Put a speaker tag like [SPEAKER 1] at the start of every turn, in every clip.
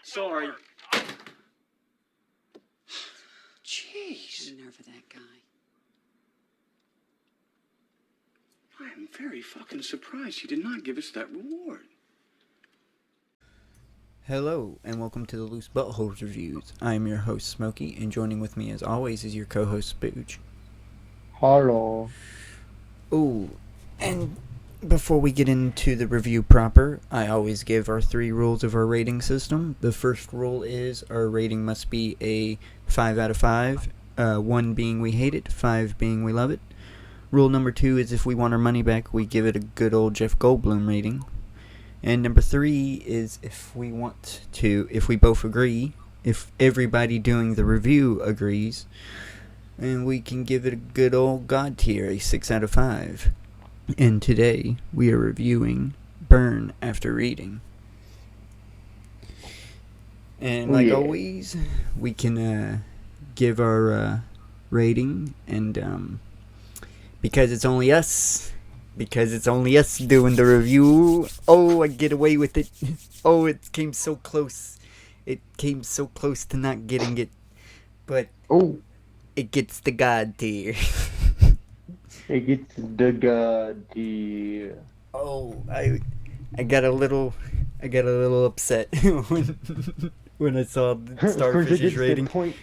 [SPEAKER 1] Sorry. Jeez.
[SPEAKER 2] The nerve of that guy.
[SPEAKER 1] I am very fucking surprised he did not give us that reward.
[SPEAKER 3] Hello, and welcome to the Loose Buttholes Reviews. I am your host, Smokey, and joining with me as always is your co-host, Spooge.
[SPEAKER 4] Hello.
[SPEAKER 3] Ooh, and before we get into the review proper, I always give our 3 rules of our rating system. The first rule is our rating must be a 5 out of 5, 1 being we hate it, 5 being we love it. Rule number 2 is if we want our money back, we give it a good old Jeff Goldblum rating. And number 3 is if we both agree, if everybody doing the review agrees, and we can give it a good old God tier, a 6 out of 5. And today we are reviewing Burn After Reading. And like always, we can give our rating, and because it's only us doing the review. Oh, I get away with it. Oh, it came so close. It came so close to not getting it. But it gets the God tier.
[SPEAKER 4] It gets the God tier.
[SPEAKER 3] Oh, I got a little upset when I saw the Starfish's rating.
[SPEAKER 4] A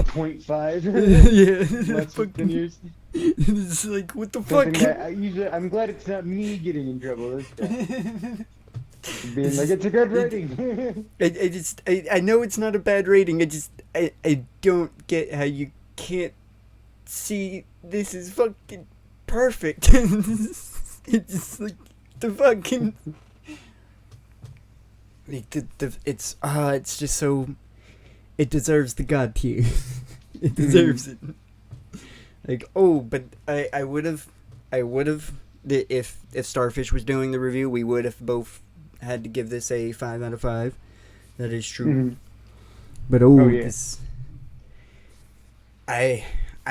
[SPEAKER 4] 0.5.
[SPEAKER 3] Yeah,
[SPEAKER 4] Less than 10 years.
[SPEAKER 3] It's like, what the fuck?
[SPEAKER 4] I'm glad it's not me getting in trouble this time. Being like, it's a good rating.
[SPEAKER 3] I know it's not a bad rating. I don't get how you can't see this is fucking perfect. It's just like the fucking like it's just so it deserves the God tier. It deserves it. Like, but I would have if Starfish was doing the review, we would have both had to give this a 5 out of 5. That is true.
[SPEAKER 4] Mm-hmm.
[SPEAKER 3] But this I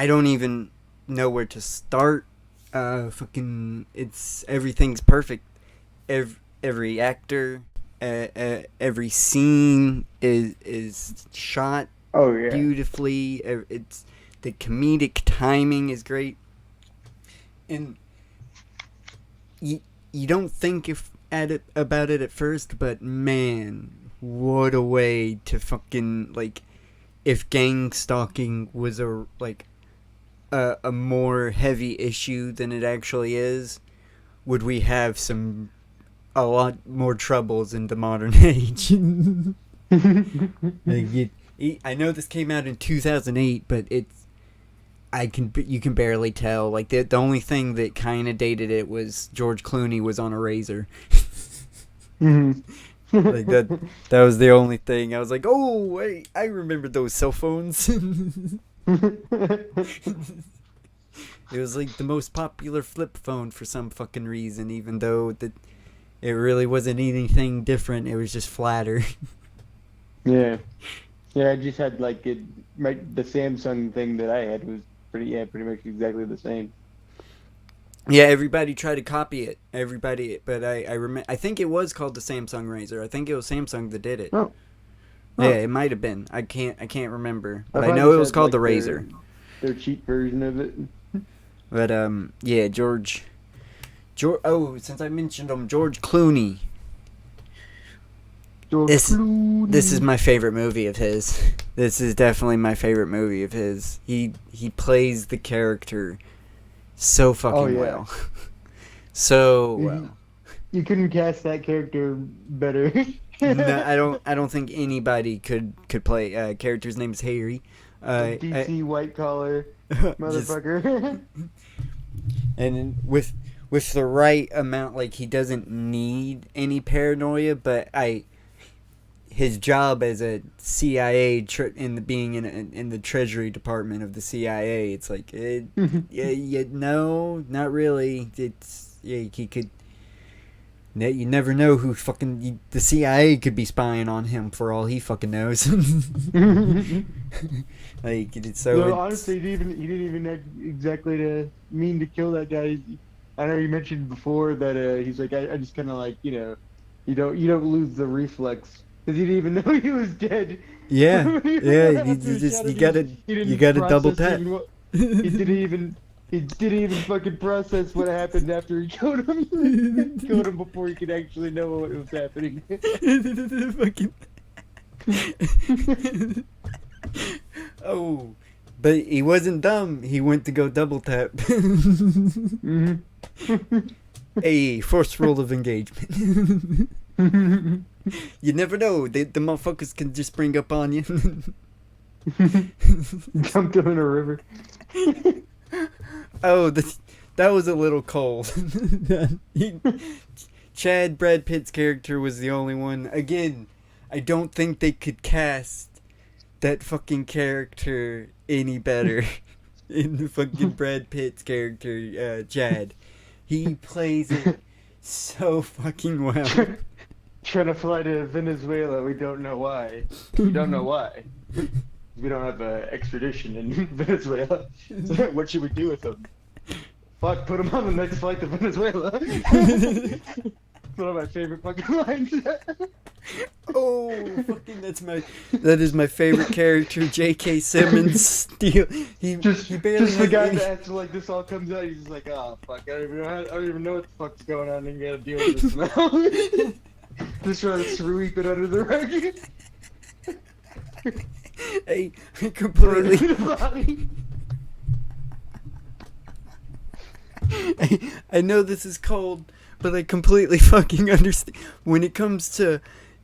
[SPEAKER 3] don't even know where to start. Everything's perfect. Every actor, every scene is shot beautifully. It's the comedic timing is great, and you don't think about it at first, but man, what a way to fucking, like, if gang stalking was a more heavy issue than it actually is, would we have a lot more troubles in the modern age? I know this came out in 2008, but you can barely tell. Like, the only thing that kind of dated it was George Clooney was on a razor. Like that was the only thing. I was like, oh wait, I remember those cell phones. It was like the most popular flip phone for some fucking reason, even though it really wasn't anything different. It was just flatter.
[SPEAKER 4] Yeah, I just had the Samsung thing that I had was pretty much exactly the same.
[SPEAKER 3] Yeah, everybody tried to copy it. But I think it was called the Samsung Razor. I think it was Samsung that did it.
[SPEAKER 4] Oh.
[SPEAKER 3] Yeah, it might have been. I can't remember. But I know it was called the Razor.
[SPEAKER 4] Their cheap version of it.
[SPEAKER 3] But yeah, George. Oh, since I mentioned him, George Clooney. This is my favorite movie of his. This is definitely my favorite movie of his. He plays the character so fucking well. So well.
[SPEAKER 4] You couldn't cast that character better.
[SPEAKER 3] No, I don't think anybody could play. Character's name is Harry.
[SPEAKER 4] DC white collar motherfucker.
[SPEAKER 3] And with the right amount, like, he doesn't need any paranoia, but his job as a CIA being in the Treasury Department of the CIA, it's like no, not really. He could. You never know who fucking the CIA could be spying on him for all he fucking knows. Like,
[SPEAKER 4] honestly, he didn't even exactly mean to kill that guy. I know you mentioned before that he's like, I just kind of like, you don't lose the reflex Because he didn't even know he was dead.
[SPEAKER 3] Yeah, yeah. You
[SPEAKER 4] After he
[SPEAKER 3] just
[SPEAKER 4] shot
[SPEAKER 3] you
[SPEAKER 4] him,
[SPEAKER 3] gotta
[SPEAKER 4] he didn't
[SPEAKER 3] you gotta double
[SPEAKER 4] process
[SPEAKER 3] tap.
[SPEAKER 4] even he didn't even fucking process what happened after he killed him. Killed him before he could actually know what was happening.
[SPEAKER 3] Fucking. Oh, but he wasn't dumb. He went to go double tap.
[SPEAKER 4] Mhm.
[SPEAKER 3] A first rule of engagement. You never know. The motherfuckers can just spring up on you.
[SPEAKER 4] Dumped him in a river.
[SPEAKER 3] Oh, that was a little cold. Chad, Brad Pitt's character, was the only one. Again, I don't think they could cast that fucking character any better in the fucking Brad Pitt's character, Chad. He plays it so fucking well.
[SPEAKER 4] Trying to fly to Venezuela, we don't know why. We don't know why. We don't have extradition in Venezuela. So what should we do with them? Fuck, put him on the next flight to Venezuela. One of my favorite fucking lines.
[SPEAKER 3] Oh, fucking that is my favorite character, J.K. Simmons. He barely
[SPEAKER 4] just the
[SPEAKER 3] has
[SPEAKER 4] guy
[SPEAKER 3] any-
[SPEAKER 4] that acts like this all comes out. He's just like, oh fuck, I don't even know what the fuck's going on, and you gotta deal with this now. Just trying to sweep it under the rug.
[SPEAKER 3] I completely. I know this is cold, but I completely fucking understand. When it comes to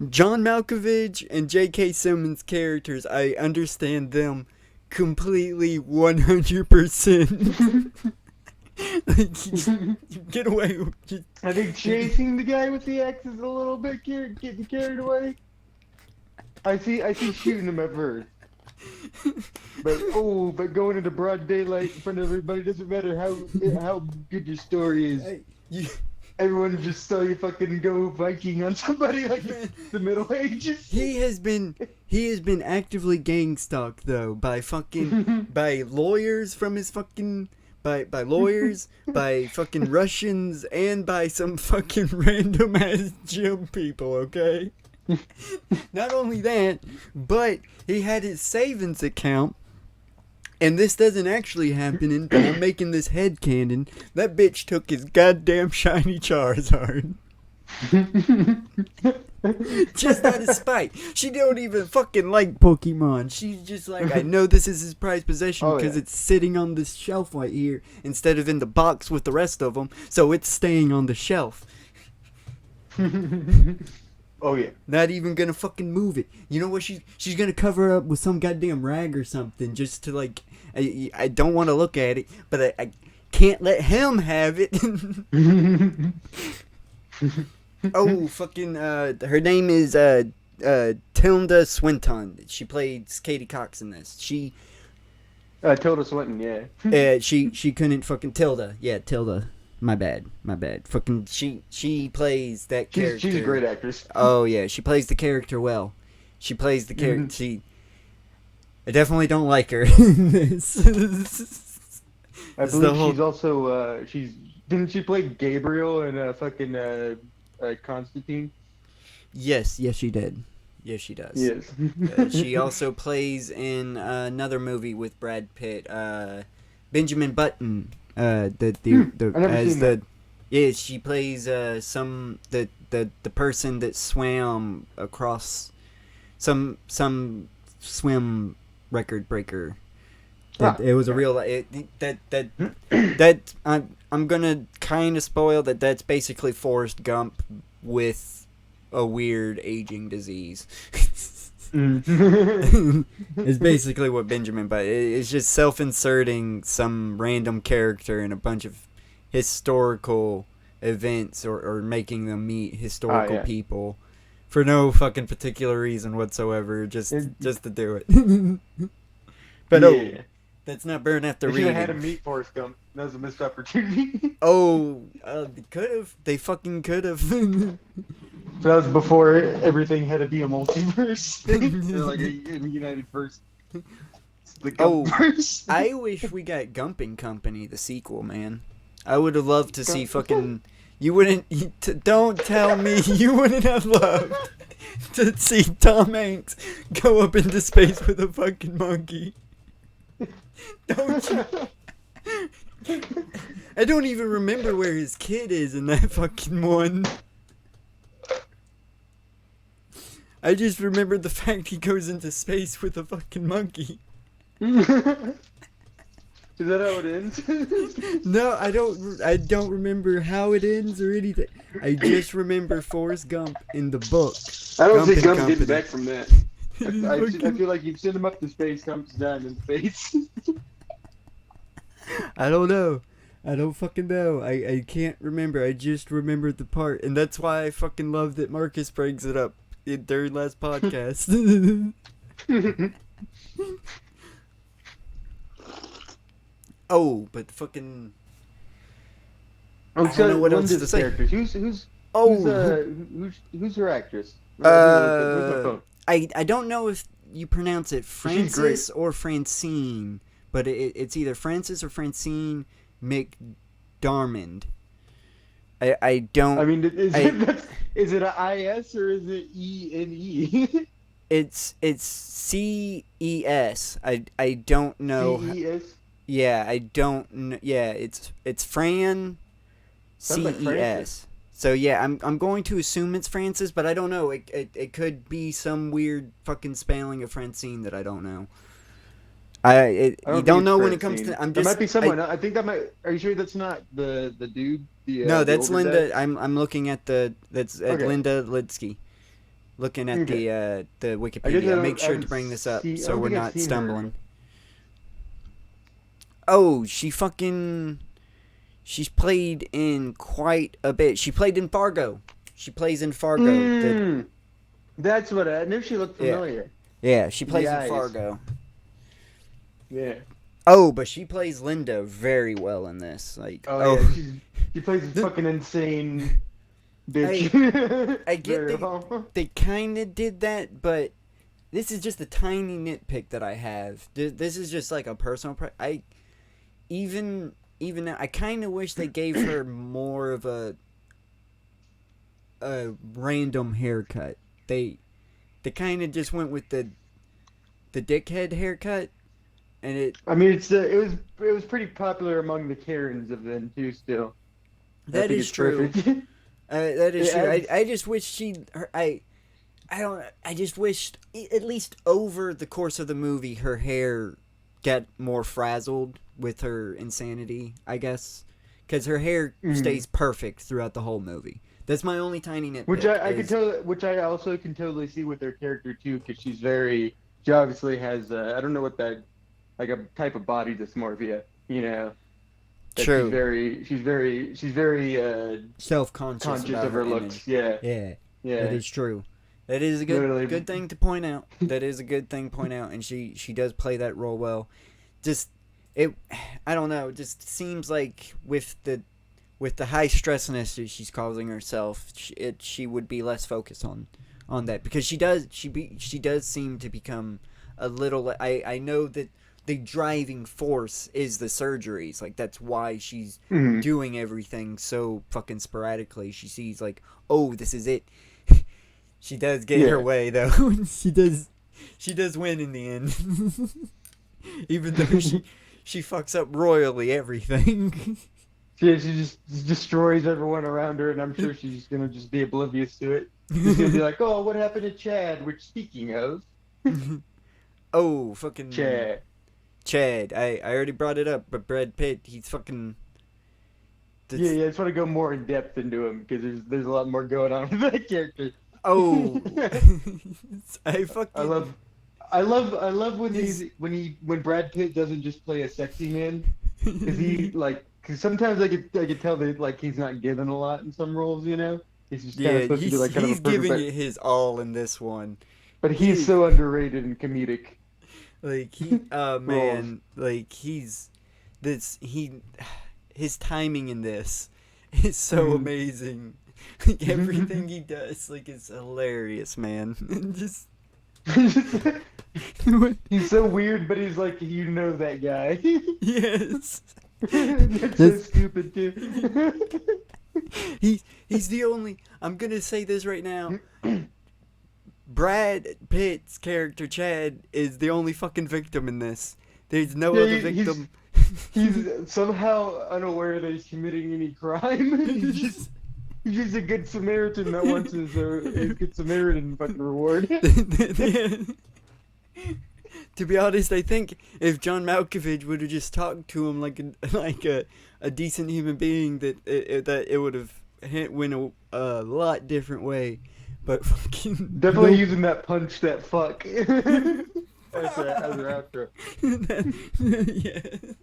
[SPEAKER 3] John Malkovich and J.K. Simmons characters, I understand them completely 100%. Like, you get away.
[SPEAKER 4] I think chasing the guy with the axe is a little bit getting carried away. I see shooting him at first. But going into broad daylight in front of everybody doesn't matter how good your story is. Everyone just saw you fucking go Viking on somebody like the Middle Ages.
[SPEAKER 3] He has been actively gang stalked though by lawyers from his fucking by lawyers, by fucking Russians, and by some fucking random ass gym people, okay? Not only that, but he had his savings account, and this doesn't actually happen, but I'm making this headcanon. That bitch took his goddamn shiny Charizard. Just out of spite. She don't even fucking like Pokemon. She's just like, I know this is his prized possession because it's sitting on this shelf right here instead of in the box with the rest of them, so it's staying on the shelf.
[SPEAKER 4] Oh yeah.
[SPEAKER 3] Not even gonna fucking move it. You know what? She's gonna cover it up with some goddamn rag or something just to like. I don't want to look at it, but I can't let him have it. Oh, fucking, her name is, Tilda Swinton. She played Katie Cox in this.
[SPEAKER 4] Tilda Swinton, yeah.
[SPEAKER 3] She couldn't fucking, Tilda. Yeah, Tilda. My bad. Fucking, she plays that character.
[SPEAKER 4] She's a great actress.
[SPEAKER 3] Oh, yeah, she plays the character well. She plays the character, I definitely don't like her in this.
[SPEAKER 4] I believe she's also, didn't she play Gabriel in, fucking, Constantine?
[SPEAKER 3] Yes, she did. Yes, she does.
[SPEAKER 4] Yes.
[SPEAKER 3] She also plays in another movie with Brad Pitt, Benjamin Button. She plays the person that swam across some swim record breaker. It was a real I'm gonna kind of spoil that. That's basically Forrest Gump with a weird aging disease. It's basically what Benjamin, but it's just self-inserting some random character in a bunch of historical events or making them meet historical people for no fucking particular reason whatsoever, just to do it. But that's not burn after reading.
[SPEAKER 4] They should have had him meet Forrest Gump. That was a missed opportunity.
[SPEAKER 3] They could have. They fucking could have.
[SPEAKER 4] That was before everything had to be a multiverse. Like a United Verse. The Gumpverse.
[SPEAKER 3] I wish we got Gumping Company, the sequel, man. I would have loved to see fucking. You wouldn't. Don't tell me you wouldn't have loved to see Tom Hanks go up into space with a fucking monkey. Don't you? I don't even remember where his kid is in that fucking one. I just remember the fact he goes into space with a fucking monkey.
[SPEAKER 4] Is that how it ends?
[SPEAKER 3] No, I don't remember how it ends or anything. I just remember Forrest Gump in the book.
[SPEAKER 4] I don't
[SPEAKER 3] Gump
[SPEAKER 4] think
[SPEAKER 3] and
[SPEAKER 4] Gump's
[SPEAKER 3] Company.
[SPEAKER 4] getting back from that. I feel like you send him up to space, Gump's dying in space.
[SPEAKER 3] I don't know. I don't fucking know. I can't remember. I just remembered the part. And that's why I fucking love that Marcus brings it up during last podcast. Oh, but fucking...
[SPEAKER 4] Oh,
[SPEAKER 3] I don't know what else
[SPEAKER 4] Linda's
[SPEAKER 3] to say.
[SPEAKER 4] characters. Who's her actress? Where's my phone?
[SPEAKER 3] I don't know if you pronounce it
[SPEAKER 4] She's
[SPEAKER 3] Francis or Francine, but it's either Francis or Francine McDormand. I don't...
[SPEAKER 4] I mean, is it an IS or is it ENE?
[SPEAKER 3] It's CES. I don't know.
[SPEAKER 4] CES?
[SPEAKER 3] Yeah, I don't know. Yeah, it's Fran
[SPEAKER 4] Sounds like
[SPEAKER 3] CES.
[SPEAKER 4] Francis.
[SPEAKER 3] So yeah, I'm going to assume it's Francis, but I don't know. It could be some weird fucking spelling of Francine that I don't know. You don't know when it comes to.
[SPEAKER 4] There might be someone. I think that might. Are you sure that's not the dude?
[SPEAKER 3] No, that's
[SPEAKER 4] older
[SPEAKER 3] Linda.
[SPEAKER 4] guy?
[SPEAKER 3] I'm looking at that's
[SPEAKER 4] Okay.
[SPEAKER 3] Linda Lidsky. Looking at
[SPEAKER 4] Okay.
[SPEAKER 3] the
[SPEAKER 4] I
[SPEAKER 3] Wikipedia. Make sure to
[SPEAKER 4] haven't
[SPEAKER 3] bring this up
[SPEAKER 4] I
[SPEAKER 3] so
[SPEAKER 4] don't
[SPEAKER 3] we're
[SPEAKER 4] think I've
[SPEAKER 3] not
[SPEAKER 4] seen her.
[SPEAKER 3] stumbling. Oh, she's played in quite a bit. She played in Fargo. She plays in Fargo.
[SPEAKER 4] That's what I knew. She looked familiar.
[SPEAKER 3] Yeah, she plays in
[SPEAKER 4] eyes.
[SPEAKER 3] Fargo.
[SPEAKER 4] Yeah.
[SPEAKER 3] Oh, but she plays Linda very well in this. Like,
[SPEAKER 4] Yeah. She plays a fucking insane bitch.
[SPEAKER 3] I get
[SPEAKER 4] Very
[SPEAKER 3] the-
[SPEAKER 4] well.
[SPEAKER 3] They kind of did that, but this is just a tiny nitpick that I have. This is just like a personal. Even now, I kind of wish they gave her more of a random haircut. They kind of just went with the dickhead haircut, and it.
[SPEAKER 4] I mean, it was pretty popular among the Karens of then too. Still,
[SPEAKER 3] That is true.
[SPEAKER 4] Perfect.
[SPEAKER 3] That is
[SPEAKER 4] It
[SPEAKER 3] true.
[SPEAKER 4] adds-
[SPEAKER 3] I just wish I just wished at least over the course of the movie her hair got more frazzled with her insanity, I guess, because her hair stays perfect throughout the whole movie. That's my only tiny nitpick.
[SPEAKER 4] Which I can tell. Which I also can totally see with her character too, because she obviously has I don't know what that, like a type of body dysmorphia, you know. That
[SPEAKER 3] True.
[SPEAKER 4] She's very
[SPEAKER 3] Self-conscious
[SPEAKER 4] conscious
[SPEAKER 3] about
[SPEAKER 4] of her
[SPEAKER 3] image.
[SPEAKER 4] looks. Yeah.
[SPEAKER 3] Yeah,
[SPEAKER 4] Yeah.
[SPEAKER 3] that is true. That is a
[SPEAKER 4] Literally.
[SPEAKER 3] good thing to point out. That is a good thing to point out, and she does play that role well. Just I don't know. It just seems like with the high stressness that she's causing herself, she would be less focused on that, because she does seem to become a little. I know that the driving force is the surgeries. Like, that's why she's doing everything so fucking sporadically. She sees like, oh, this is it. She does get her way though. she does win in the end. Even though she fucks up royally everything.
[SPEAKER 4] Yeah, she just destroys everyone around her, and I'm sure she's just gonna just be oblivious to it. She's gonna be like, "Oh, what happened to Chad?" Which, speaking of,
[SPEAKER 3] Oh, fucking
[SPEAKER 4] Chad.
[SPEAKER 3] I already brought it up, but Brad Pitt, he's fucking.
[SPEAKER 4] Yeah, I just want to go more in depth into him because there's a lot more going on with that character.
[SPEAKER 3] Oh, I fucking.
[SPEAKER 4] I love when Brad Pitt doesn't just play a sexy man, because sometimes I could tell that like he's not given a lot in some roles, you know. He's just kind of supposed to be like kind
[SPEAKER 3] he's
[SPEAKER 4] of a perfect,
[SPEAKER 3] giving it his all in this one.
[SPEAKER 4] but he's so underrated and comedic.
[SPEAKER 3] Like man, like his timing in this is so amazing. Like, everything he does, like, is hilarious, man. And just
[SPEAKER 4] He's so weird, but he's like, you know that guy.
[SPEAKER 3] yes,
[SPEAKER 4] That's so stupid too.
[SPEAKER 3] he's the only. I'm gonna say this right now. Brad Pitt's character Chad is the only fucking victim in this. There's no
[SPEAKER 4] Yeah,
[SPEAKER 3] other victim.
[SPEAKER 4] He's somehow unaware that he's committing any crime. He's just a good Samaritan that wants his good Samaritan fucking reward.
[SPEAKER 3] To be honest, I think if John Malkovich would have just talked to him like a decent human being, that it would have went a lot different way. But fucking
[SPEAKER 4] Definitely using that punch that fuck as our outro.
[SPEAKER 3] Yes.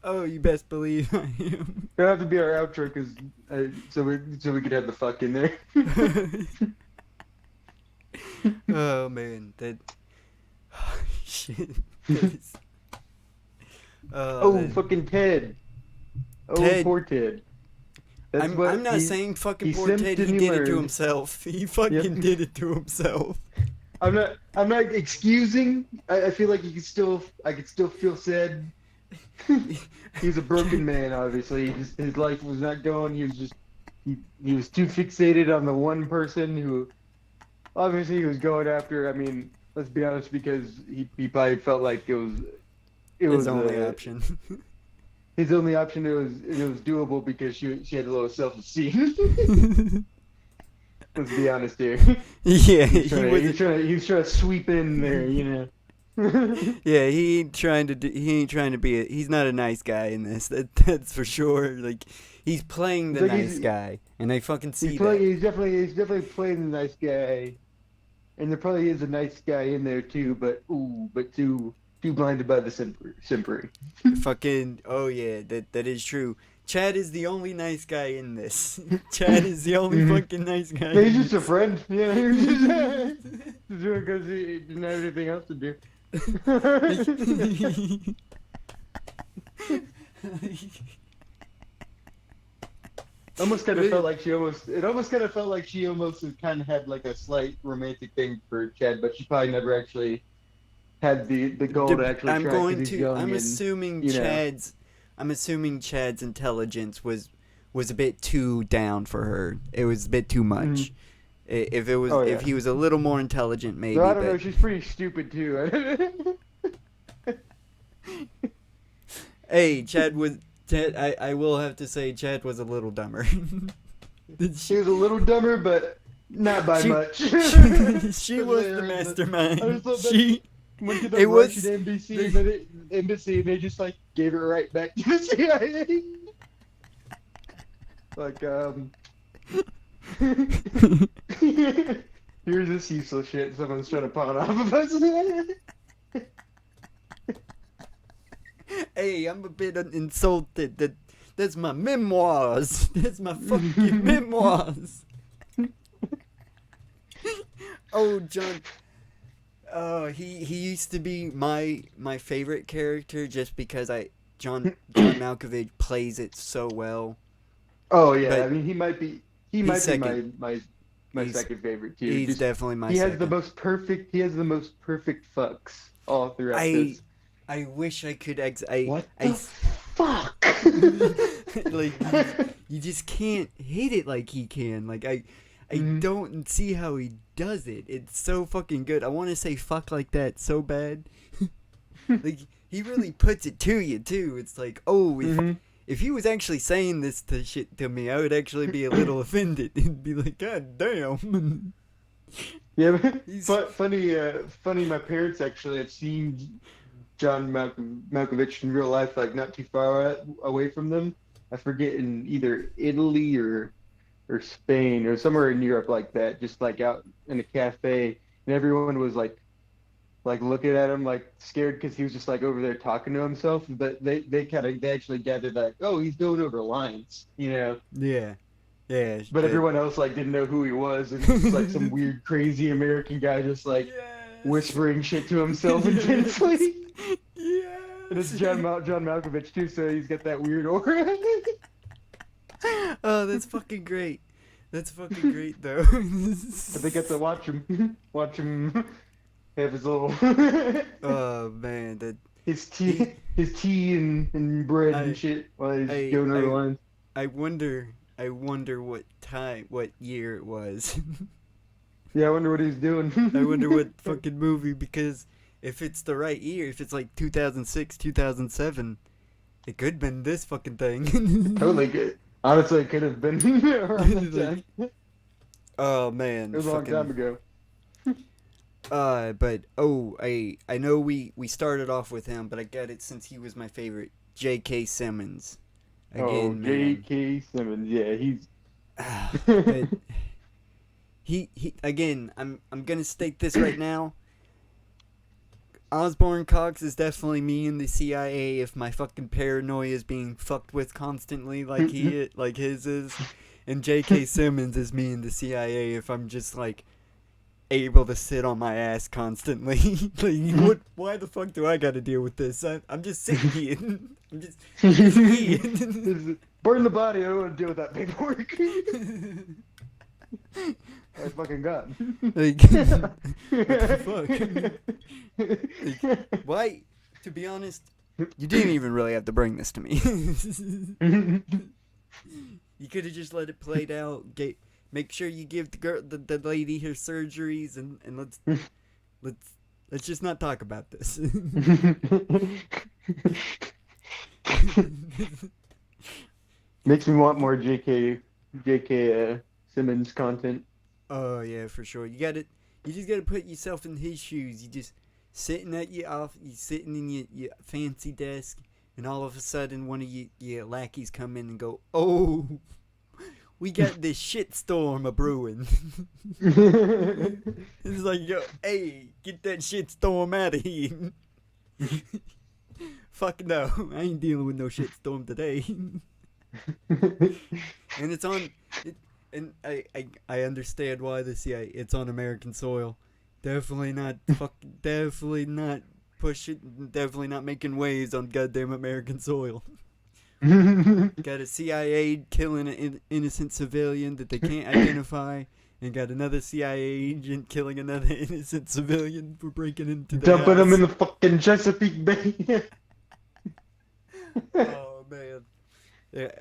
[SPEAKER 3] Oh, you best believe I am.
[SPEAKER 4] It'll have to be our outro, cause so we could have the fuck in there.
[SPEAKER 3] Oh man, that shit. That is...
[SPEAKER 4] Oh, fucking Ted. Oh,
[SPEAKER 3] Ted.
[SPEAKER 4] poor Ted.
[SPEAKER 3] I'm not saying fucking poor Ted. He did it to himself. He fucking did it to himself.
[SPEAKER 4] I'm not excusing. I feel like I could still feel sad. He's a broken man, obviously. His life was not going. He was too fixated on the one person who, obviously, he was going after. I mean, let's be honest, because he probably felt like it was
[SPEAKER 3] His only option.
[SPEAKER 4] His only option. It was doable because she had a little self-esteem. Let's be honest here.
[SPEAKER 3] Yeah,
[SPEAKER 4] He's trying to sweep in there, you know.
[SPEAKER 3] Yeah, he ain't trying to be he's not a nice guy in this. That's for sure. Like, he's playing the nice guy, and I fucking see that.
[SPEAKER 4] He's definitely playing the nice guy, and there probably is a nice guy in there too, but too blinded by the simpery.
[SPEAKER 3] Fucking, oh yeah, that is true. Chad is the only nice guy in this. Chad is the only fucking nice guy.
[SPEAKER 4] He's just a friend. Yeah, he's just doing because he didn't have anything else to do. Almost kind of felt like she almost kind of had like a slight romantic thing for Chad, but she probably never actually had the goal to actually try.
[SPEAKER 3] I'm assuming Chad's intelligence was a bit too down for her. It was a bit too much. If he was a little more intelligent, maybe.
[SPEAKER 4] So I don't know. She's pretty stupid too.
[SPEAKER 3] Hey, Chad, I will have to say Chad was a little dumber.
[SPEAKER 4] She was a little dumber, but not by much.
[SPEAKER 3] She was the mastermind.
[SPEAKER 4] She went to the Russian embassy, and they just like gave her right back to the CIA. Like, here's this useless shit someone's trying to pawn off of us.
[SPEAKER 3] Hey, I'm a bit insulted. That's my memoirs. That's my fucking memoirs. Oh, John. Oh, he used to be my favorite character just because John Malkovich plays it so well.
[SPEAKER 4] Oh yeah,
[SPEAKER 3] But
[SPEAKER 4] I mean he might be my second favorite too.
[SPEAKER 3] He's definitely my
[SPEAKER 4] He
[SPEAKER 3] second.
[SPEAKER 4] has the most perfect fucks all throughout this.
[SPEAKER 3] I wish I could
[SPEAKER 4] What the fuck?
[SPEAKER 3] Like, you just can't hit it like he can. Like, I don't see how he does it. It's so fucking good. I want to say fuck like that so bad. Like, he really puts it to you too. It's like, oh, if he was actually saying this shit to me, I would actually be a little offended and be like, God damn.
[SPEAKER 4] Yeah, but funny. My parents actually have seen John Malkovich in real life, like not too far away from them. I forget, in either Italy or Spain or somewhere in Europe like that, just like out in a cafe, and everyone was like looking at him like scared because he was just like over there talking to himself. But they actually gathered like, oh, he's going over lines, you know?
[SPEAKER 3] Yeah.
[SPEAKER 4] But everyone else like didn't know who he was, and it was like some weird crazy American guy just like whispering shit to himself intensely.
[SPEAKER 3] Yeah.
[SPEAKER 4] And it's John Malkovich too, so he's got that weird aura.
[SPEAKER 3] Oh, that's fucking great. That's fucking great, though.
[SPEAKER 4] But they get to watch him have his little
[SPEAKER 3] Oh man,
[SPEAKER 4] his tea and bread and shit while he's going over the lines.
[SPEAKER 3] I wonder I wonder what year it was.
[SPEAKER 4] Yeah, I wonder what he's doing.
[SPEAKER 3] I wonder what fucking movie, because if it's the right year, if it's like 2006, 2007, it could have been this fucking thing.
[SPEAKER 4] Totally good. Honestly, it could have been around that time.
[SPEAKER 3] Oh man,
[SPEAKER 4] It was a long time ago.
[SPEAKER 3] But I know we started off with him, but I get it since he was my favorite. J.K. Simmons. Again,
[SPEAKER 4] J.K. Simmons. Yeah, he's.
[SPEAKER 3] But he again. I'm gonna state this right now. Osborne Cox is definitely me in the CIA if my fucking paranoia is being fucked with constantly like like his is, and J.K. Simmons is me in the CIA if I'm just like able to sit on my ass constantly. Like, why the fuck do I gotta deal with this? I'm just sitting here. I'm just here.
[SPEAKER 4] Burn the body. I don't want to deal with that paperwork. I fucking got.
[SPEAKER 3] Like, what the fuck? Like, why? To be honest, you didn't even really have to bring this to me. You could have just let it play out. Make sure you give the lady her surgeries, and let's just not talk about this.
[SPEAKER 4] Makes me want more J.K. Simmons content.
[SPEAKER 3] Oh yeah, for sure. You just gotta put yourself in his shoes. You just sitting at you sitting in your fancy desk, and all of a sudden one of your lackeys come in and go, "Oh, we got this shit storm a brewing." It's like, yo, hey, get that shit storm out of here. Fuck no, I ain't dealing with no shit storm today. And it's on, and I understand why the CIA. It's on American soil. Definitely not pushing. Definitely not making waves on goddamn American soil. Got a CIA killing an innocent civilian that they can't identify, and got another CIA agent killing another innocent civilian for breaking into the
[SPEAKER 4] Dumping
[SPEAKER 3] house.
[SPEAKER 4] them in the fucking Chesapeake Bay.
[SPEAKER 3] Oh man. Yeah.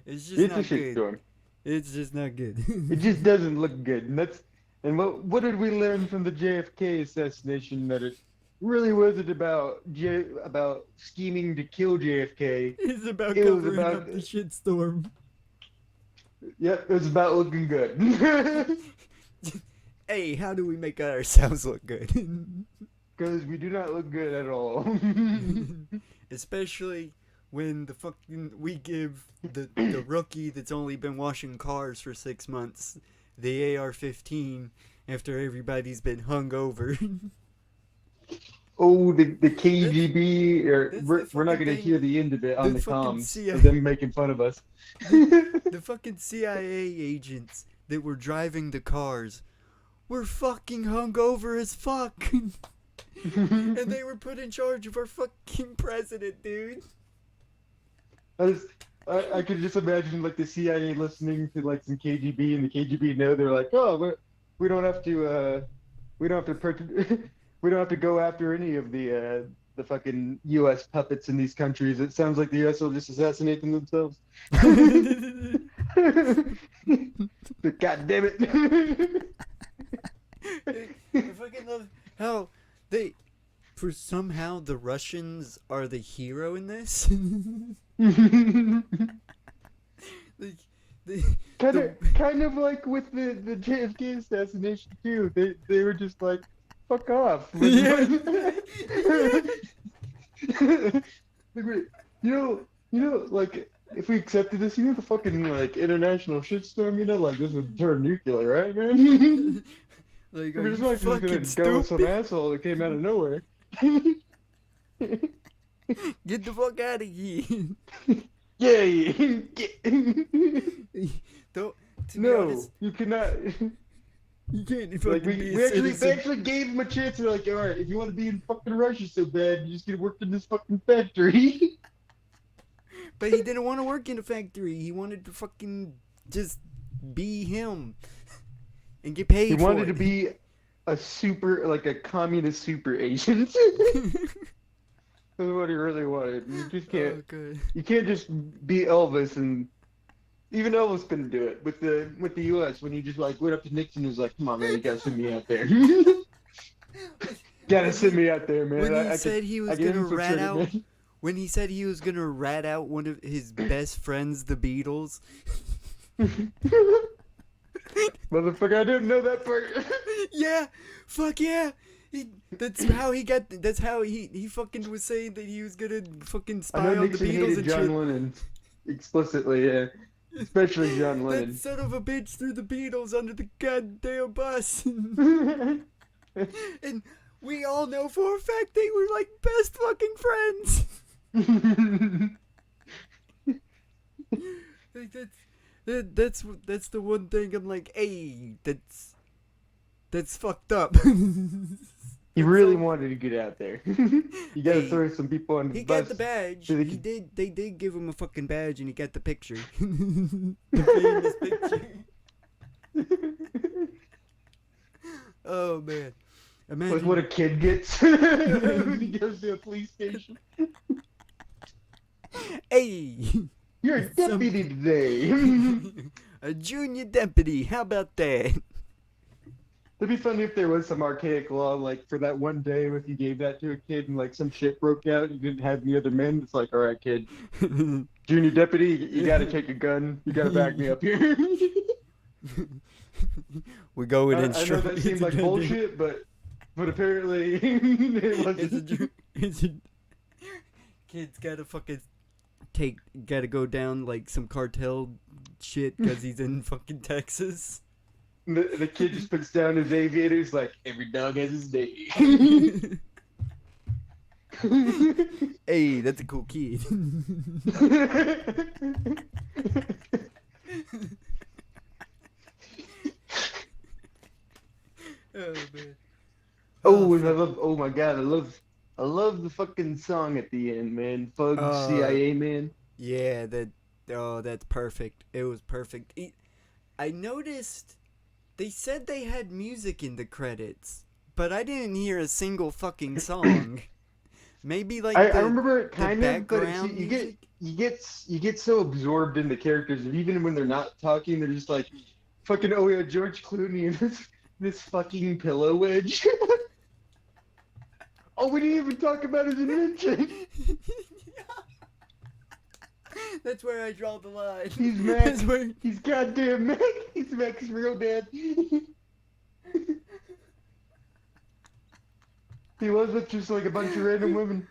[SPEAKER 3] It's just
[SPEAKER 4] It's
[SPEAKER 3] not
[SPEAKER 4] a shit
[SPEAKER 3] good.
[SPEAKER 4] storm.
[SPEAKER 3] It's just not good.
[SPEAKER 4] It just doesn't look good, and what did we learn from the JFK assassination? That it really wasn't about scheming to kill JFK.
[SPEAKER 3] It's about
[SPEAKER 4] It was
[SPEAKER 3] covering
[SPEAKER 4] about-
[SPEAKER 3] up the shitstorm.
[SPEAKER 4] Yep, it was about looking good.
[SPEAKER 3] Hey, how do we make ourselves look good?
[SPEAKER 4] Because we do not look good at all.
[SPEAKER 3] Especially when we give the rookie that's only been washing cars for 6 months the AR-15 after everybody's been hung over.
[SPEAKER 4] Oh, the KGB,
[SPEAKER 3] that's
[SPEAKER 4] we're
[SPEAKER 3] the
[SPEAKER 4] not
[SPEAKER 3] fucking
[SPEAKER 4] going to
[SPEAKER 3] thing.
[SPEAKER 4] hear the end of it on
[SPEAKER 3] The
[SPEAKER 4] the
[SPEAKER 3] fucking
[SPEAKER 4] comms
[SPEAKER 3] CIA.
[SPEAKER 4] of them making fun of us.
[SPEAKER 3] The fucking CIA agents that were driving the cars were fucking hungover as fuck. And they were put in charge of our fucking president, dude.
[SPEAKER 4] I could just imagine like the CIA listening to like some KGB, and the KGB know they're like, oh, we don't have to we don't have to go after any of the fucking U.S. puppets in these countries. It sounds like the U.S. will just assassinate them themselves. But God damn it!
[SPEAKER 3] I fucking love how somehow the Russians are the hero in this.
[SPEAKER 4] Kind of like with the JFK assassination too. They were just like, fuck off. Like if we accepted this, the fucking like international shitstorm, like this would turn nuclear, right, man?
[SPEAKER 3] Like,
[SPEAKER 4] We're
[SPEAKER 3] are
[SPEAKER 4] just
[SPEAKER 3] you
[SPEAKER 4] not just
[SPEAKER 3] fucking
[SPEAKER 4] gonna go with some
[SPEAKER 3] stupid?
[SPEAKER 4] asshole that came out of nowhere.
[SPEAKER 3] Get the fuck out of here.
[SPEAKER 4] Yay!
[SPEAKER 3] Don't. To be
[SPEAKER 4] No,
[SPEAKER 3] honest,
[SPEAKER 4] you cannot.
[SPEAKER 3] you can't fucking
[SPEAKER 4] Like
[SPEAKER 3] be a
[SPEAKER 4] they
[SPEAKER 3] citizen.
[SPEAKER 4] actually gave him a chance. They're like, all right, if you want to be in fucking Russia so bad, you just get to work in this fucking factory.
[SPEAKER 3] But he didn't want to work in a factory. He wanted to fucking just be him and get paid
[SPEAKER 4] He
[SPEAKER 3] for
[SPEAKER 4] wanted
[SPEAKER 3] it.
[SPEAKER 4] to be a communist super agent. That's what he really wanted. You just can't.
[SPEAKER 3] Oh, good.
[SPEAKER 4] You can't just be Elvis, and even Elvis couldn't do it with the U.S. when he just like went up to Nixon and was like, "Come on, man, you gotta send me out there. Gotta send me out there, man."
[SPEAKER 3] When he said he was gonna rat out,
[SPEAKER 4] man.
[SPEAKER 3] when he said he was gonna rat out one of his best friends, the Beatles.
[SPEAKER 4] Motherfucker, I didn't know that part.
[SPEAKER 3] Yeah, fuck yeah. That's how he fucking was saying that he was gonna fucking
[SPEAKER 4] I
[SPEAKER 3] spy
[SPEAKER 4] know
[SPEAKER 3] on the
[SPEAKER 4] Nixon
[SPEAKER 3] Beatles
[SPEAKER 4] hated
[SPEAKER 3] and
[SPEAKER 4] John
[SPEAKER 3] shit.
[SPEAKER 4] Lennon explicitly, yeah. Especially John
[SPEAKER 3] That
[SPEAKER 4] Lennon.
[SPEAKER 3] son of a bitch threw the Beatles under the goddamn bus. And we all know for a fact they were like best fucking friends. Like that's the one thing I'm like, hey, that's fucked up.
[SPEAKER 4] He really wanted to get out there. You gotta
[SPEAKER 3] Hey,
[SPEAKER 4] throw some people on the
[SPEAKER 3] He
[SPEAKER 4] bus.
[SPEAKER 3] got the badge.
[SPEAKER 4] so they
[SPEAKER 3] He
[SPEAKER 4] can-
[SPEAKER 3] did. They did give him a fucking badge, and he got the picture. The famous picture. Oh man, imagine.
[SPEAKER 4] Like what a kid gets when he goes to a police station.
[SPEAKER 3] Hey,
[SPEAKER 4] You're a deputy today.
[SPEAKER 3] a junior deputy. How about that?
[SPEAKER 4] It'd be funny if there was some archaic law, like for that one day, if you gave that to a kid and like some shit broke out, and you didn't have any other men. It's like, all right, kid, junior deputy, you gotta take a gun. You gotta back me up here.
[SPEAKER 3] We're going in
[SPEAKER 4] I know
[SPEAKER 3] strong.
[SPEAKER 4] that seemed like bullshit, but apparently it wasn't.
[SPEAKER 3] It's a kid's gotta fucking gotta go down like some cartel shit because he's in fucking Texas.
[SPEAKER 4] The kid just puts down his aviators like every dog has his day.
[SPEAKER 3] Hey, that's a cool kid. Oh man.
[SPEAKER 4] Oh, and oh my god, I love the fucking song at the end, man. Fug CIA man.
[SPEAKER 3] Yeah, that's perfect. It was perfect. I noticed they said they had music in the credits, but I didn't hear a single fucking song. Maybe like
[SPEAKER 4] I remember it
[SPEAKER 3] the
[SPEAKER 4] kind of, but
[SPEAKER 3] background music?
[SPEAKER 4] you get so absorbed in the characters, and even when they're not talking, they're just like, fucking oh yeah, George Clooney and this fucking pillow wedge. Oh, we didn't even talk about his invention.
[SPEAKER 3] That's where I draw the line.
[SPEAKER 4] He's
[SPEAKER 3] That's
[SPEAKER 4] Mac.
[SPEAKER 3] where...
[SPEAKER 4] He's goddamn Mac. He's Mac's real dad. He was with just like a bunch of random women.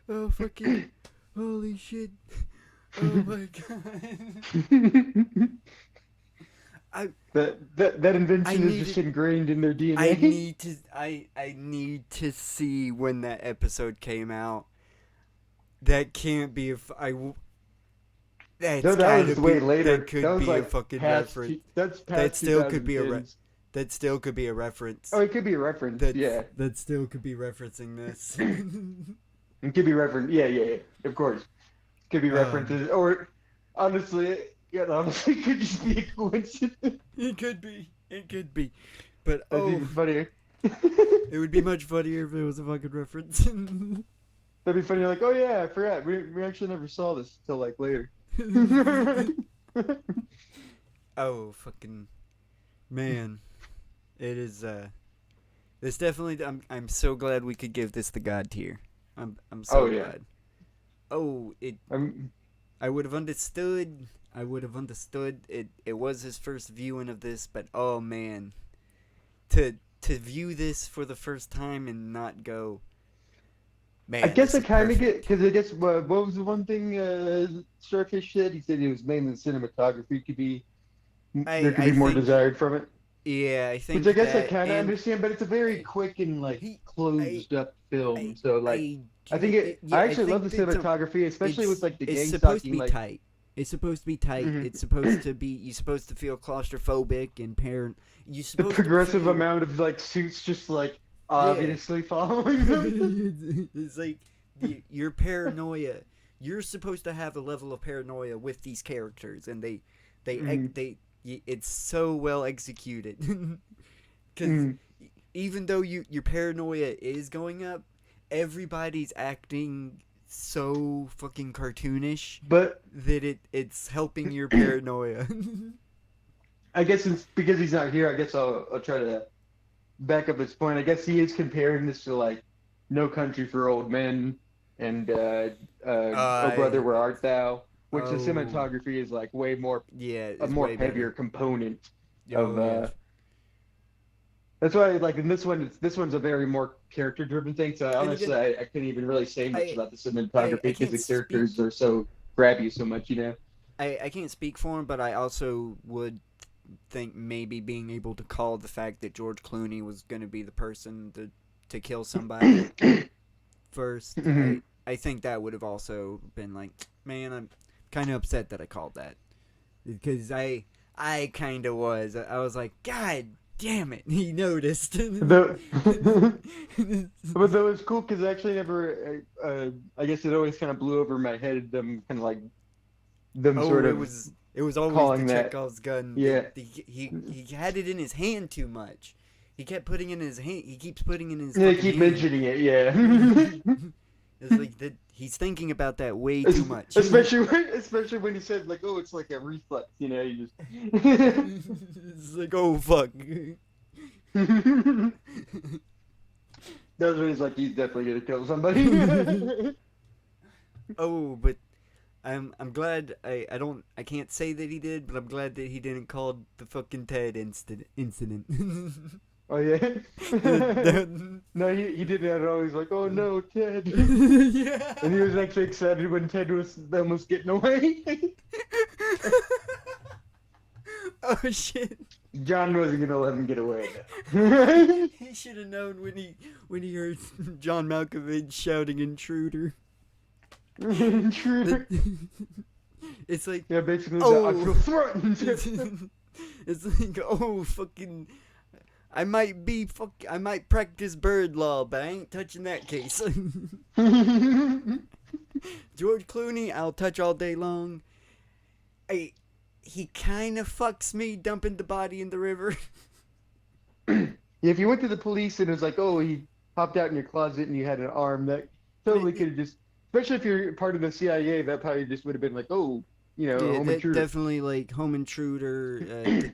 [SPEAKER 3] Oh fucking! Holy shit! Oh my god!
[SPEAKER 4] That invention is
[SPEAKER 3] need
[SPEAKER 4] just
[SPEAKER 3] it-
[SPEAKER 4] ingrained in their DNA.
[SPEAKER 3] I need to see when that episode came out. That can't be that's
[SPEAKER 4] No, that
[SPEAKER 3] gotta
[SPEAKER 4] was
[SPEAKER 3] be,
[SPEAKER 4] way later.
[SPEAKER 3] That could
[SPEAKER 4] That was
[SPEAKER 3] be
[SPEAKER 4] like
[SPEAKER 3] a fucking
[SPEAKER 4] past
[SPEAKER 3] reference.
[SPEAKER 4] That's past
[SPEAKER 3] That still could be a
[SPEAKER 4] 2010s.
[SPEAKER 3] That still could be a reference.
[SPEAKER 4] Oh, it could be a reference. Yeah,
[SPEAKER 3] That still could be referencing this.
[SPEAKER 4] it could be reference. Yeah. Of course, could be references. Or honestly, it could just be a coincidence.
[SPEAKER 3] It could be. It could be. But
[SPEAKER 4] That's even funnier.
[SPEAKER 3] it would be much funnier if it was a fucking reference.
[SPEAKER 4] That'd be funny. Like, oh yeah, I forgot. We actually never saw this till like later.
[SPEAKER 3] Oh fucking man. It is it's definitely I'm so glad we could give this the god tier. I'm so
[SPEAKER 4] Oh, yeah.
[SPEAKER 3] glad. Oh,
[SPEAKER 4] I'm,
[SPEAKER 3] I would have understood. It was his first viewing of this, but oh man. To view this for the first time and not go, man.
[SPEAKER 4] I guess I
[SPEAKER 3] this is
[SPEAKER 4] kind of
[SPEAKER 3] perfect."
[SPEAKER 4] get, because I guess what was the one thing Starfish said? He said it was mainly the cinematography could be there could
[SPEAKER 3] I
[SPEAKER 4] be more
[SPEAKER 3] think-
[SPEAKER 4] desired from it.
[SPEAKER 3] Yeah, I think
[SPEAKER 4] Which I guess I
[SPEAKER 3] that,
[SPEAKER 4] kind of
[SPEAKER 3] and
[SPEAKER 4] understand, but it's a very quick and like
[SPEAKER 3] He-
[SPEAKER 4] closed up film. So like, I think
[SPEAKER 3] yeah,
[SPEAKER 4] I actually love the
[SPEAKER 3] think that
[SPEAKER 4] cinematography, especially with like the gang
[SPEAKER 3] it's supposed to
[SPEAKER 4] stalking.
[SPEAKER 3] be
[SPEAKER 4] Like,
[SPEAKER 3] tight. It's supposed to be tight.
[SPEAKER 4] Mhm.
[SPEAKER 3] It's supposed to be. You're supposed to feel claustrophobic and You
[SPEAKER 4] the
[SPEAKER 3] supposed
[SPEAKER 4] progressive
[SPEAKER 3] to feel,
[SPEAKER 4] amount of like suits just like obviously following them.
[SPEAKER 3] It's like your paranoia. You're supposed to have a level of paranoia with these characters, and it's so well executed. Because even though your paranoia is going up, everybody's acting so fucking cartoonish
[SPEAKER 4] But
[SPEAKER 3] that it's helping your paranoia.
[SPEAKER 4] I guess it's because he's not here. I guess I'll try to back up his point. I guess he is comparing this to like No Country for Old Men and Oh Brother Where Art Thou, which the
[SPEAKER 3] Oh.
[SPEAKER 4] cinematography is like way more
[SPEAKER 3] Yeah,
[SPEAKER 4] a
[SPEAKER 3] it's
[SPEAKER 4] more
[SPEAKER 3] way
[SPEAKER 4] heavier
[SPEAKER 3] better.
[SPEAKER 4] component
[SPEAKER 3] Oh,
[SPEAKER 4] of
[SPEAKER 3] yeah.
[SPEAKER 4] That's why like in this one this one's a very more character driven thing. So
[SPEAKER 3] And
[SPEAKER 4] honestly
[SPEAKER 3] again,
[SPEAKER 4] I couldn't even really say much
[SPEAKER 3] I
[SPEAKER 4] about the cinematography
[SPEAKER 3] I
[SPEAKER 4] because
[SPEAKER 3] can't
[SPEAKER 4] the
[SPEAKER 3] speak.
[SPEAKER 4] characters are so grab you so much, you know.
[SPEAKER 3] I can't speak for him, but I also would think maybe being able to call the fact that George Clooney was going to be the person to kill somebody first.
[SPEAKER 4] Mhm.
[SPEAKER 3] I think that would have also been like, man, I'm kind of upset that I called that because I kind of was. I was like, God damn it, he noticed.
[SPEAKER 4] The But that was cool because I actually never, I guess it always kind of blew over my head, them kind of like, them
[SPEAKER 3] Oh,
[SPEAKER 4] sort
[SPEAKER 3] it
[SPEAKER 4] of
[SPEAKER 3] was always the
[SPEAKER 4] calling that.
[SPEAKER 3] Chekhov's gun.
[SPEAKER 4] Yeah.
[SPEAKER 3] He had it in his hand too much. He kept putting it in his hand. He keeps putting it in his
[SPEAKER 4] They
[SPEAKER 3] fucking
[SPEAKER 4] keep
[SPEAKER 3] hand.
[SPEAKER 4] mentioning it, yeah.
[SPEAKER 3] It's like that. He's thinking about that way too much.
[SPEAKER 4] Especially when he said, like, oh, it's like a reflex, you know, you just.
[SPEAKER 3] It's like, oh fuck.
[SPEAKER 4] That's when he's like, he's definitely gonna kill somebody.
[SPEAKER 3] Oh, but I'm glad I can't say that he did, but I'm glad that he didn't call the fucking Ted incident.
[SPEAKER 4] Oh, yeah?
[SPEAKER 3] That-
[SPEAKER 4] No, he did that at all. He's like, oh no, Ted.
[SPEAKER 3] yeah.
[SPEAKER 4] And he was actually excited when Ted was almost getting away.
[SPEAKER 3] Oh shit.
[SPEAKER 4] John wasn't gonna let him get away.
[SPEAKER 3] He should have known when he heard John Malkovich shouting intruder.
[SPEAKER 4] True.
[SPEAKER 3] It's like,
[SPEAKER 4] Yeah, basically,
[SPEAKER 3] oh,
[SPEAKER 4] I feel threatened.
[SPEAKER 3] it's like, oh fucking, I might practice bird law, but I ain't touching that case. George Clooney, I'll touch all day long. He kind of fucks me dumping the body in the river.
[SPEAKER 4] Yeah, if you went to the police and it was like, oh, he popped out in your closet and you had an arm, that totally could have just, especially if you're part of the CIA, that probably just would have been like, oh, you know,
[SPEAKER 3] Yeah,
[SPEAKER 4] home intruder.
[SPEAKER 3] definitely like home intruder.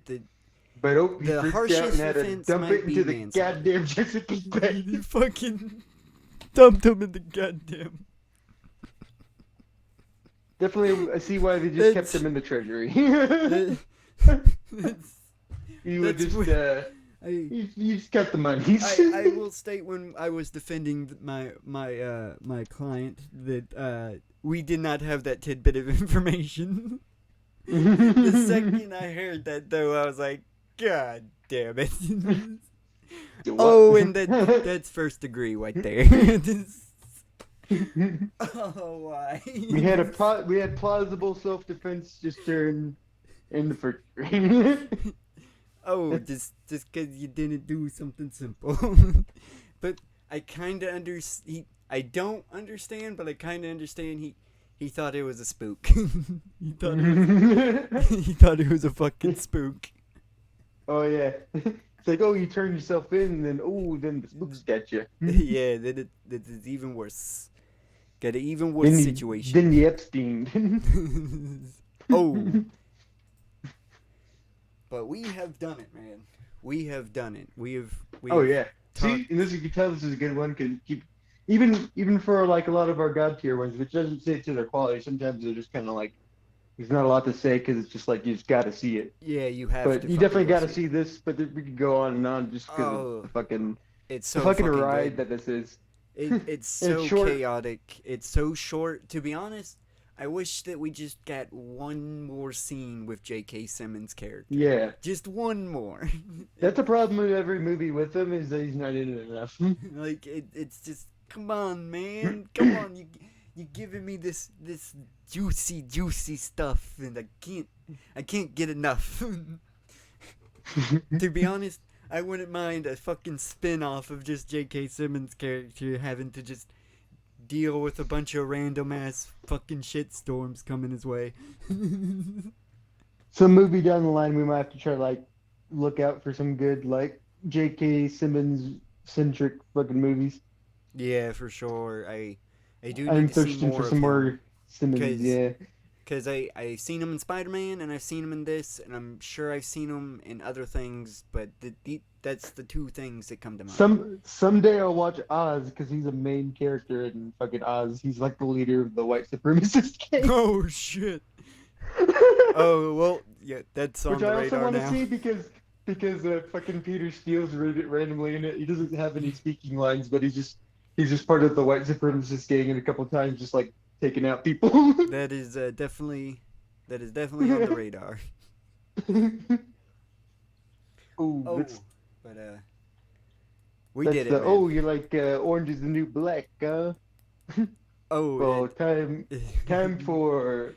[SPEAKER 4] But oh, he
[SPEAKER 3] the
[SPEAKER 4] freaked out
[SPEAKER 3] harshest
[SPEAKER 4] and had to
[SPEAKER 3] offense
[SPEAKER 4] dump
[SPEAKER 3] might
[SPEAKER 4] it
[SPEAKER 3] be
[SPEAKER 4] into the
[SPEAKER 3] manslaughter.
[SPEAKER 4] goddamn Chesapeake
[SPEAKER 3] He
[SPEAKER 4] Bay.
[SPEAKER 3] fucking dumped him in the goddamn.
[SPEAKER 4] Definitely, I see why they just
[SPEAKER 3] That's-
[SPEAKER 4] kept him in the treasury.
[SPEAKER 3] That's,
[SPEAKER 4] You would
[SPEAKER 3] that's
[SPEAKER 4] just,
[SPEAKER 3] what-
[SPEAKER 4] you just got the money.
[SPEAKER 3] I will state when I was defending my client that we did not have that tidbit of information. The second I heard that, though, I was like, God damn it. Oh, and that's first degree right there. Oh, why?
[SPEAKER 4] we had plausible self-defense just turned into for.
[SPEAKER 3] Oh, just because you didn't do something simple. But I kind of I don't understand, but I kind of understand. He thought it was a spook. he thought it was a fucking spook.
[SPEAKER 4] Oh yeah, it's like, oh, you turn yourself in, and then the spooks get you.
[SPEAKER 3] Yeah, then it's even worse. Got an even worse
[SPEAKER 4] Then
[SPEAKER 3] situation.
[SPEAKER 4] Then the Epstein.
[SPEAKER 3] Oh. But we have done it, man. We have done it.
[SPEAKER 4] Oh yeah.
[SPEAKER 3] talked-
[SPEAKER 4] See, and you can tell this is a good one because even for like a lot of our god tier ones, which doesn't say to their quality, sometimes they're just kind of like there's not a lot to say because it's just like you just got to see it.
[SPEAKER 3] Yeah, you have
[SPEAKER 4] But
[SPEAKER 3] to.
[SPEAKER 4] you definitely got to see this. But we could go on and on just because of the fucking
[SPEAKER 3] It's so
[SPEAKER 4] fucking
[SPEAKER 3] fucking
[SPEAKER 4] ride
[SPEAKER 3] good.
[SPEAKER 4] that this is.
[SPEAKER 3] It's so
[SPEAKER 4] short.
[SPEAKER 3] chaotic. It's so short. To be honest, I wish that we just got one more scene with J.K. Simmons' character.
[SPEAKER 4] Yeah,
[SPEAKER 3] Just one more.
[SPEAKER 4] that's the problem with every movie with him is that he's not in it enough.
[SPEAKER 3] Like it's just come on, man, come on. You giving me this juicy stuff, and I can't get enough. To be honest, I wouldn't mind a fucking spin-off of just J.K. Simmons' character having to just deal with a bunch of random ass fucking shitstorms coming his way.
[SPEAKER 4] Some movie down the line, we might have to try to like look out for some good like J.K. Simmons centric fucking movies.
[SPEAKER 3] Yeah, for sure. I do
[SPEAKER 4] I'm
[SPEAKER 3] need to see
[SPEAKER 4] thirsting
[SPEAKER 3] more
[SPEAKER 4] for
[SPEAKER 3] of
[SPEAKER 4] some
[SPEAKER 3] him.
[SPEAKER 4] more Simmons.
[SPEAKER 3] 'Cause-
[SPEAKER 4] Yeah.
[SPEAKER 3] Because I've seen him in Spider-Man, and I've seen him in this, and I'm sure I've seen him in other things, but that's the two things that come to mind.
[SPEAKER 4] Someday I'll watch Oz because he's a main character in fucking Oz. He's like the leader of the white supremacist gang.
[SPEAKER 3] Oh, shit. Oh, well, yeah, that's on
[SPEAKER 4] Which
[SPEAKER 3] the
[SPEAKER 4] I also
[SPEAKER 3] radar
[SPEAKER 4] want to
[SPEAKER 3] now.
[SPEAKER 4] see because fucking Peter Steele's randomly in it. He doesn't have any speaking lines, but he's just part of the white supremacist gang, and a couple times just like taking out people.
[SPEAKER 3] That is definitely on the radar.
[SPEAKER 4] Ooh,
[SPEAKER 3] Oh,
[SPEAKER 4] that's
[SPEAKER 3] but we
[SPEAKER 4] that's
[SPEAKER 3] did it,
[SPEAKER 4] the
[SPEAKER 3] man.
[SPEAKER 4] you like orange is the new black, huh?
[SPEAKER 3] Oh,
[SPEAKER 4] Well, time for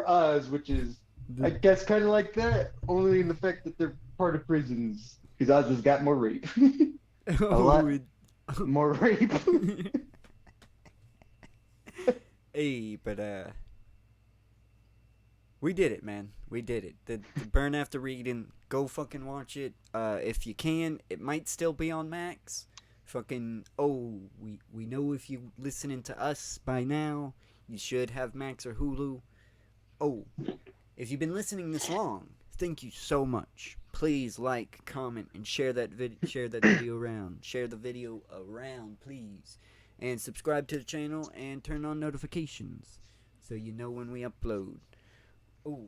[SPEAKER 4] Oz, which is I guess kind of like that, only in the fact that they're part of prisons, because Oz has got more rape, a lot more rape.
[SPEAKER 3] Hey, but we did it, man. We did it. The Burn After Reading. Go fucking watch it. If you can, it might still be on Max. Fucking we know if you listening to us by now, you should have Max or Hulu. Oh, if you've been listening this long, thank you so much. Please like, comment, and share that video around. Share the video around, please. And subscribe to the channel and turn on notifications so you know when we upload. Oh,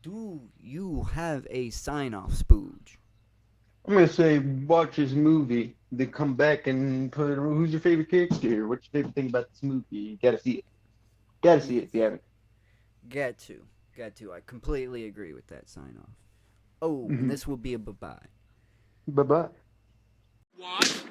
[SPEAKER 3] do you have a sign-off, Spooge?
[SPEAKER 4] I'm gonna say watch this movie, then come back and put who's your favorite character here? What's your favorite thing about this movie? You gotta see it. Gotta see it if you haven't.
[SPEAKER 3] Got to. I completely agree with that sign-off. Oh, and this will be a bye-bye.
[SPEAKER 4] Bye bye.
[SPEAKER 1] What?